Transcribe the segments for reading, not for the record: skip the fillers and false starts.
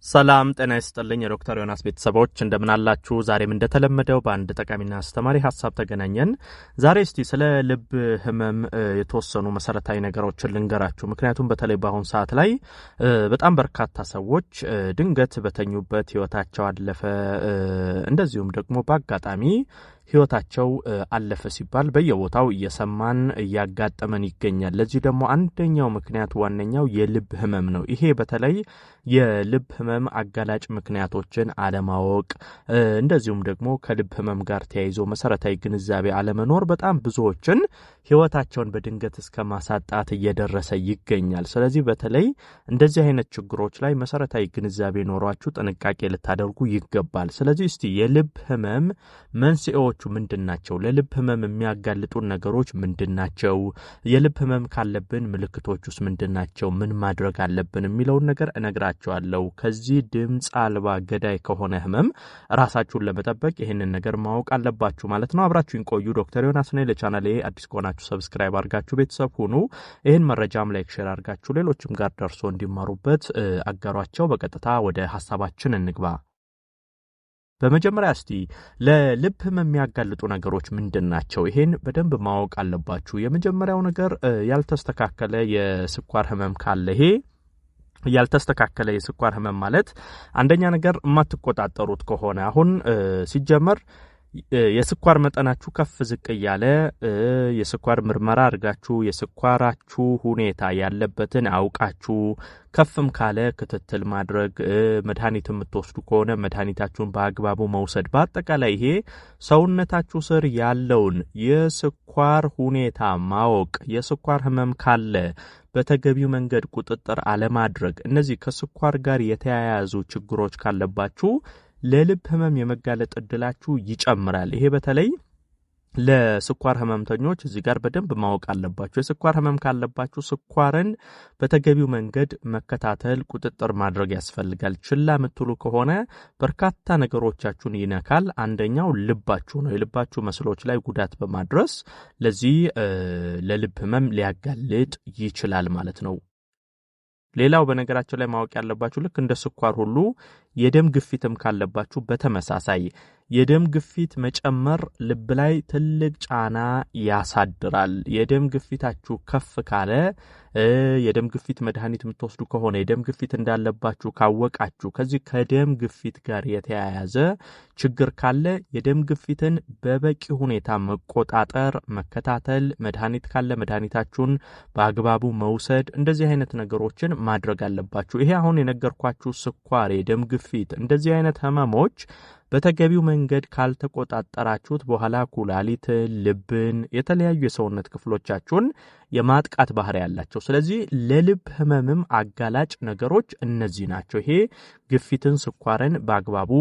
ሰላም ጤና ይስጥልኝ የዶክተር ዮናስ ቤተሰቦች እንደምን አላችሁ? ዛሬም እንደተለመደው በአንድ ጠቃሚና አስተማሪ ሐሳብ ተገናኘን። ዛሬ እስቲ ስለ ልብ ህመም የተወሰኑ መሰረታዊ ነገሮችን ልንገራችሁ። ምክንያቱም በተለይ በአሁን ሰዓት ላይ በጣም በርካታ ሰዎች ድንገት በተኙበት ህይወታቸው አለፈ፣ እንደዚሁም ደግሞ በአጋጣሚ ህይወታቸው አለፈ ሲባል በየቦታው እየሰማን እያጋጠመን ይገኛል። ለዚህ ደግሞ አንደኛው ምክንያት ዋነኛው የልብ ህመም ነው። ይሄ በተለይ የልብ ህመም አጋላጭ ምክንያቶችን አለማወቅ እንደዚሁም ደግሞ ከልብ ህመም ጋር ተያይዞ መሰረታዊ ግንዛቤ አለመኖር በጣም ብዙዎችን ህይወታቸውን በድንገት እስከ ማሳጣት እየደረሰ ይገኛል። ስለዚህ በተለይ እንደዚህ አይነት ችግሮች ላይ መሰረታዊ ግንዛቤ ኖሯችሁ ጥንቃቄ ልታደርጉ ይገባል። ስለዚህ እስቲ የልብ ህመም መንስኤዎቹ ምንድናቸው? ለልብ ህመም የሚያጋልጡ ነገሮች ምንድናቸው? የልብ ህመም ካለብን ምልክቶቹስ ምንድናቸው? ምን ማድረግ አለብን የሚለውን ነገር እነግራችኋለሁ። ከዚህ ድምጽ አልባ ገዳይ ከሆነ ህመም ራሳችሁን ለመጠበቅ ይሄንን ነገር ማወቅ አለባችሁ ማለት ነው። አብራችሁን ቆዩ። ዶክተር ዮናስ ነኝ። ለቻናሌ አዲስ ከሆናችሁ ሰብስክራይብ አድርጋችሁ ቤተሰብ ሁኑ። ይሄን መረጃም ላይክ ሼር አድርጋችሁ ሌሎችም ጋር ደርሶ እንዲማሩበት አጋሯቸው። በቀጥታ ወደ ሐሳባችን እንግባ። በመጀመሪያ እስቲ ለልብ ህመም የሚያጋልጡ ነገሮች ምንድናቸው? ይሄን በደንብ ማወቅ አለባችሁ። የመጀመሪያው ነገር ያልተስተካከለ የስኳር ህመም ካለ ይሄ ያልተስተካከለ የስኳር ህመም ማለት አንደኛ ነገር የማትቆጣጠሩት ከሆነ አሁን ሲጀመር የስኳር መጠናችሁ ከፍ ዝቅ ያለ የስኳር ምርመራ አድርጋችሁ የስኳራችሁ ሁኔታ ያለበትን አውቃችሁ ከፍም ካለ ክትትል ማድረግ መድኃኒት የምትወስዱ ከሆነ መድኃኒታችሁን በአግባቡ መውሰድ በአጠቃላይ ይሄ ሰውነታችሁ ስር ያለውን የስኳር ሁኔታ ማወቅ የስኳር ህመም ካለ በተገቢው መንገድ ቁጥጥር አለማድረግ እነዚህ ከስኳር ጋር የተያያዙ ችግሮች ካለባችሁ ለልብ ህመም የመጋለጥ እድላችሁ ይጨምራል። ይሄ በተለይ ለስኳር ህመምተኞች እዚህ ጋር በደንብ ማወቅ አለባችሁ። የስኳር ህመም ካለባችሁ ስኳርን በተገቢው መንገድ መከታተል ቁጥጥር ማድረግ ያስፈልጋል። ችላ የምትሉ ከሆነ በርካታ ነገሮቻችሁን ይነካል። አንደኛው ልባችሁ ነው። የልባችሁ መስሎች ላይ ጉዳት በማድረስ ለዚህ ለልብ ህመም ሊያጋልጥ ይችላል ማለት ነው። ሌላው በነገራችን ላይ ማወቅ ያለባችሁ ልክ እንደ ስኳር ሁሉ የደም ግፊትም ካለባችሁ በተመሳሳይ የደም ግፊት መጨመር ልብ ላይ ትልቅ ጫና ያሳድራል። የደም ግፊታችሁ ከፍ ካለ የደም ግፊት መድኃኒት የምትወስዱ ከሆነ የደም ግፊት እንዳለባችሁ ካወቃችሁ ከዚህ ከደም ግፊት ጋር የተያያዘ ችግር ካለ የደም ግፊትን በበቂ ሁኔታ መቆጣጠር፣ መከታተል፣ መድኃኒት ካለ መድኃኒታችሁን በአግባቡ መውሰድ እንደዚህ አይነት ነገሮችን ማድረግ አለባችሁ። ይሄ አሁን የነገርኳችሁ ስኳር፣ የደም ግፊት እንደዚህ አይነት ህመሞች በተገቢው መንገድ ካልተቆጣጠራችሁት በኋላ ኩላሊትን፣ ልብን፣ የተለያዩ የሰውነት ክፍሎቻችሁን የማጥቃት ባህሪ ያላቸው። ስለዚህ ለልብ ህመምም አጋላጭ ነገሮች እነዚህ ናቸው። ይሄ ግፊትን፣ ስኳርን በአግባቡ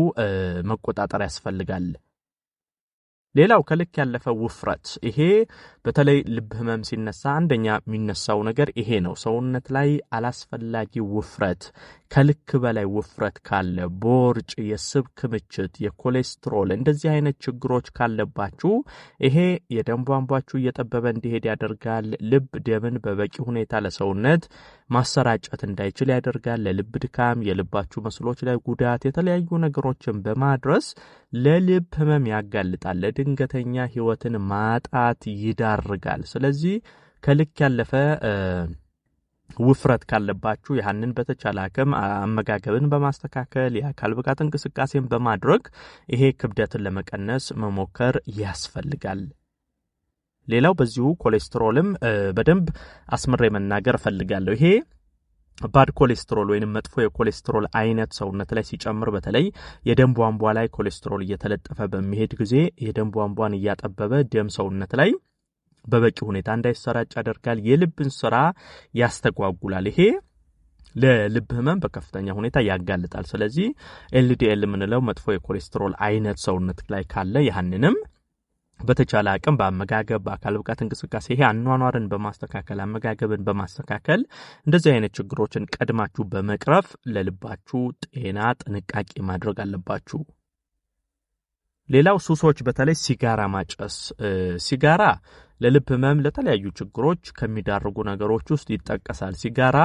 መቆጣጠር ያስፈልጋል። ሌላው ከልክ ያለፈ ውፍረት። ይሄ በተለይ ልብ ህመም ሲነሳ አንደኛ የሚነሳው ነገር ይሄ ነው። ሰውነት ላይ አላስፈላጊ ውፍረት፣ ከልክ በላይ ውፍረት ካለ ቦርጭ፣ የስብ ክምችት፣ የኮሌስትሮል እንደዚህ አይነት ችግሮች ካለባችሁ ይሄ የደም ቧንቧችሁ እየጠበበ እንዲሄድ ያደርጋል። ልብ ደምን በበቂ ሁኔታ ለሰውነት ማሰራጨት እንዳይችል ያደርጋል። ለልብ ድካም፣ የልባችሁ መስሎች ላይ ጉዳት፣ የተለያዩ ነገሮችን በማድረስ ለልብ ህመም ያጋልጣል። ለድንገተኛ ህይወትን ማጣት ይዳርጋል። ስለዚህ ከልክ ያለፈ ውፍረት ካለባችሁ ያንን በተቻለ አቅም አመጋገብን በማስተካከል የአካል ብቃት እንቅስቃሴን በማድረግ ይሄ ክብደትን ለመቀነስ መሞከር ያስፈልጋል። ሌላው በዚሁ ኮሌስትሮልም በደንብ አስምሬ መናገር እፈልጋለሁ። ይሄ ባድ ኮሌስትሮል ወይንም መጥፎ የኮሌስትሮል አይነት ሰውነት ላይ ሲጨምር በተለይ የደም ቧንቧ ላይ ኮሌስትሮል እየተለጠፈ በሚሄድ ጊዜ የደም ቧንቧን እያጠበበ ደም ሰውነት ላይ በበቂ ሁኔታ እንዳይሰራጭ ያደርጋል። የልብን ስራ ያስተጓጉላል። ይሄ ለልብ ህመም በከፍተኛ ሁኔታ ያጋልጣል። ስለዚህ ኤልዲኤል የምንለው መጥፎ የኮሌስትሮል አይነት ሰውነት ላይ ካለ ያንንም በተቻለ አቅም በአመጋገብ በአካል ብቃት እንቅስቃሴ ይሄ አኗኗርን በማስተካከል አመጋገብን በማስተካከል እንደዚህ አይነት ችግሮችን ቀድማችሁ በመቅረፍ ለልባችሁ ጤና ጥንቃቄ ማድረግ አለባችሁ። ሌላው ሱሶች በተለይ ሲጋራ ማጨስ። ሲጋራ ለልብ ህመም ለተለያዩ ችግሮች ከሚዳርጉ ነገሮች ውስጥ ይጠቀሳል። ሲጋራ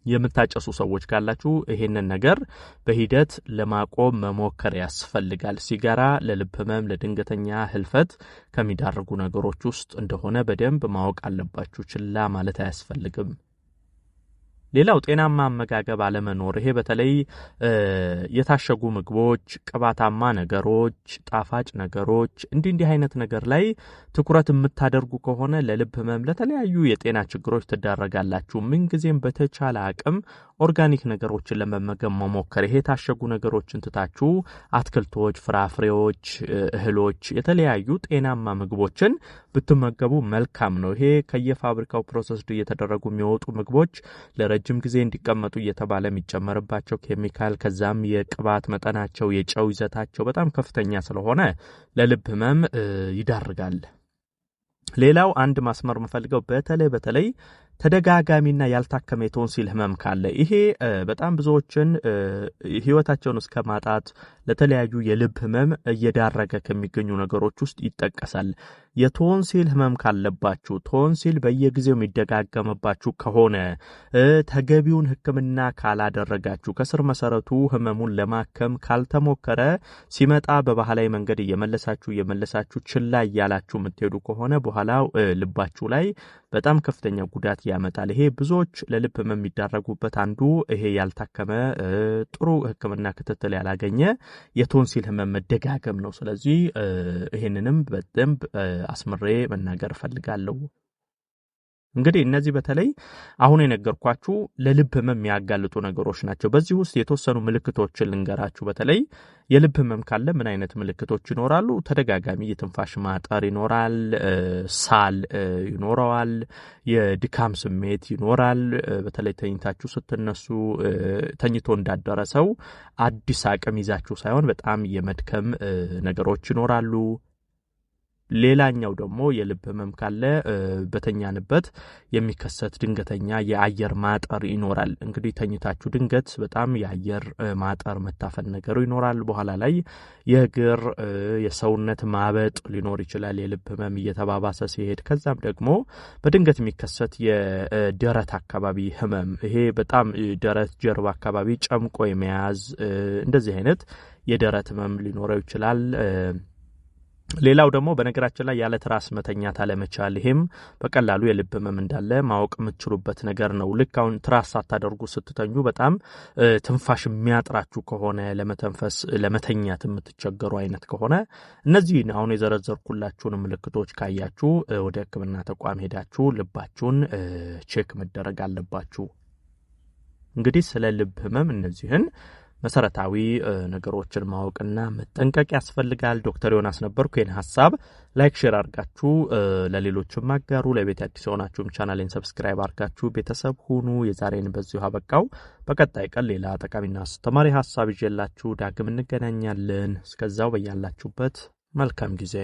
የምታጨሱ ሰዎች ካላችሁ ይሄንን ነገር በሂደት ለማቆም መሞከር ያስፈልጋል። ሲጋራ ለልብ ህመም፣ ለድንገተኛ ህልፈት ከሚዳርጉ ነገሮች ውስጥ እንደሆነ በደንብ ማወቅ አለባችሁ። ችላ ማለት አያስፈልግም። ሌላው ጤናማ አመጋገብ አለመኖር። ይሄ በተለይ የታሸጉ ምግቦች፣ ቅባታማ ነገሮች፣ ጣፋጭ ነገሮች እንዲህ አይነት ነገር ላይ ትኩረት የምታደርጉ ከሆነ ለልብ ህመም፣ ለተለያዩ የጤና ችግሮች ትዳረጋላችሁ። ምንጊዜም በተቻለ አቅም ኦርጋኒክ ነገሮችን ለመመገብ መሞከር። ይሄ ታሸጉ ነገሮችን ትታችሁ አትክልቶች፣ ፍራፍሬዎች፣ እህሎች፣ የተለያዩ ጤናማ ምግቦችን ብትመገቡ መልካም ነው። ይሄ ከየፋብሪካው ፕሮሰስድ እየተደረጉ የሚወጡ ምግቦች ለረጅም ጊዜ እንዲቀመጡ እየተባለ የሚጨመርባቸው ኬሚካል፣ ከዛም የቅባት መጠናቸው፣ የጨው ይዘታቸው በጣም ከፍተኛ ስለሆነ ለልብ ህመም ይዳርጋል። ሌላው አንድ ማስመር መፈልገው በተለይ ተደጋጋሚና ያልታከመ የቶንሲል ህመም ካለ ይሄ በጣም ብዙዎችን ህይወታቸውን እስከ ማጣት ለተለያዩ የልብ ህመም እየዳረገ ከሚገኙ ነገሮች ውስጥ ይጠቀሳል። የቶንሲል ህመም ካለባችሁ፣ ቶንሲል በየጊዜው የሚደጋገምባችሁ ከሆነ፣ ተገቢውን ህክምና ካላደረጋችሁ፣ ከስር መሰረቱ ህመሙን ለማከም ካልተሞከረ ሲመጣ በባህላዊ መንገድ እየመለሳችሁ ችላ እያላችሁ የምትሄዱ ከሆነ በኋላ ልባችሁ ላይ በጣም ከፍተኛ ጉዳት ያመጣል። ይሄ ብዙዎች ለልብ ህመም የሚዳረጉበት አንዱ ይሄ ያልታከመ ጥሩ ህክምና ክትትል ያላገኘ የቶንሲል ህመም መደጋገም ነው። ስለዚህ ይሄንንም በደንብ አስምሬ መናገር ፈልጋለሁ። እንግዲህ እነዚህ በተለይ አሁን የነገርኳችሁ ለልብ ህመም የሚያጋልጡ ነገሮች ናቸው። በዚህ ውስጥ የተወሰኑ ምልክቶችን ልንገራችሁ። በተለይ የልብ ህመም ካለ ምን አይነት ምልክቶች ይኖራሉ? ተደጋጋሚ የትንፋሽ ማጠር ይኖራል፣ ሳል ይኖረዋል፣ የድካም ስሜት ይኖራል። በተለይ ተኝታችሁ ስትነሱ ተኝቶ እንዳደረ ሰው አዲስ አቅም ይዛችሁ ሳይሆን በጣም የመድከም ነገሮች ይኖራሉ። ሌላኛው ደግሞ የልብ ህመም ካለ በተኛንበት የሚከሰት ድንገተኛ የአየር ማጠር ይኖራል። እንግዲህ ተኝታችሁ ድንገት በጣም የአየር ማጠር መታፈን ነገሩ ይኖራል። በኋላ ላይ የእግር የሰውነት ማበጥ ሊኖር ይችላል፣ የልብ ህመም እየተባባሰ ሲሄድ። ከዛም ደግሞ በድንገት የሚከሰት የደረት አካባቢ ህመም፣ ይሄ በጣም ደረት ጀርባ አካባቢ ጨምቆ የመያዝ እንደዚህ አይነት የደረት ህመም ሊኖረው ይችላል። ሌላው ደግሞ በነገራችን ላይ ያለ ትራስ መተኛት አለመቻል፣ ይሄም በቀላሉ የልብ ህመም እንዳለ ማወቅ የምትችሉበት ነገር ነው። ልክ አሁን ትራስ ሳታደርጉ ስትተኙ በጣም ትንፋሽ የሚያጥራችሁ ከሆነ፣ ለመተኛት የምትቸገሩ አይነት ከሆነ እነዚህን አሁን የዘረዘርኩላችሁን ምልክቶች ካያችሁ ወደ ህክምና ተቋም ሄዳችሁ ልባችሁን ቼክ መደረግ አለባችሁ። እንግዲህ ስለ ልብ ህመም እነዚህን መሰረታዊ ነገሮችን ማወቅና መጠንቀቅ ያስፈልጋል። ዶክተር ዮናስ ነበርኩ። ይህን ሐሳብ ላይክ ሼር አድርጋችሁ ለሌሎችም አጋሩ። ለቤት አዲስ ሆናችሁም ቻናሌን ሰብስክራይብ አድርጋችሁ ቤተሰብ ሁኑ። የዛሬን በዚሁ አበቃው። በቀጣይ ቀን ሌላ ጠቃሚና አስተማሪ ሐሳብ ይዤላችሁ ዳግም እንገናኛለን። እስከዛው በያላችሁበት መልካም ጊዜ